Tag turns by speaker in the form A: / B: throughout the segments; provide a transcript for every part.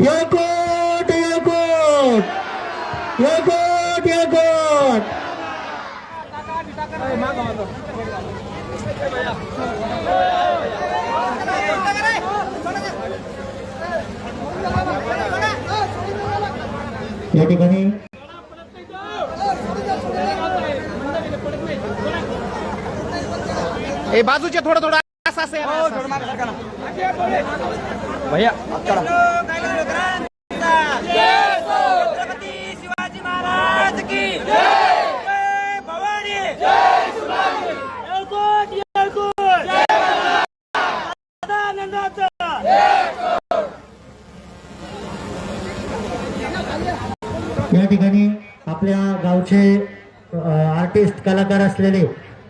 A: यकोट यकोट यकोट यकोट या ठिकाणी
B: बाजूचे थोडं थोडं असं असेल भैया
C: छत्रपती शिवाजी महाराज की जय भवानी जय शिवाजी एलकोट एलकोट सदानंदाचा
A: या ठिकाणी आपल्या गावचे आर्टिस्ट कलाकार असलेले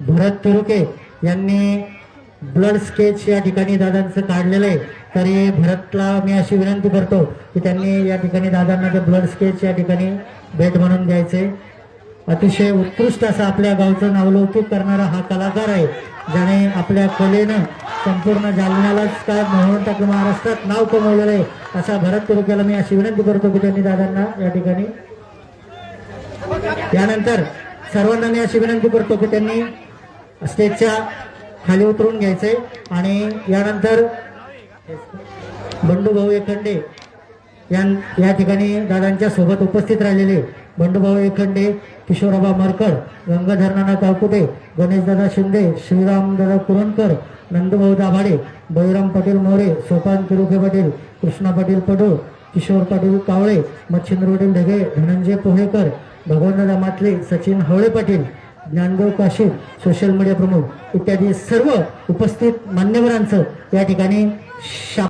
A: भरत तुरुके यांनी ब्लड स्केच या ठिकाणी दादांचं काढलेलं आहे. तरी भरतला मी अशी विनंती करतो की त्यांनी या ठिकाणी दादांना ते ब्लड स्केच या ठिकाणी भेट म्हणून द्यायचे. अतिशय उत्कृष्ट असा आपल्या गावचं नावलौकिक करणारा हा कलाकार आहे, ज्याने आपल्या कलेनं संपूर्ण जालन्यालाच काय म्हणतात की महाराष्ट्रात नाव कमवलेलं आहे. असा भरत तुरुकेला मी अशी विनंती करतो की त्यांनी दादांना या ठिकाणी त्यानंतर सर्वांना मी अशी विनंती करतो की त्यांनी स्टेजच्या खाली उतरून घ्यायचे. आणि यानंतर बंडूभाऊ एखंडे या ठिकाणी दादांच्या सोबत उपस्थित राहिलेले बंडूभाऊ एखंडे, किशोराबा मरकड, गंगाधर नाना काकुटे, गणेशदादा शिंदे, श्रीरामदादा कुरणकर, नंदूभाऊ दाभाडे, बळीराम पाटील मोरे, सोपान तिरुखे पाटील, कृष्णा पाटील पडूळ, किशोर पाटील कावळे, मच्छिंद्र पाटील ढगे, धनंजय पोहेकर, भगवंतदादा मातले, सचिन हवळे पाटील, ज्ञानदेव काशीद, सोशल मीडिया प्रमुख इत्यादी सर्व उपस्थित मान्यवरांचं या ठिकाणी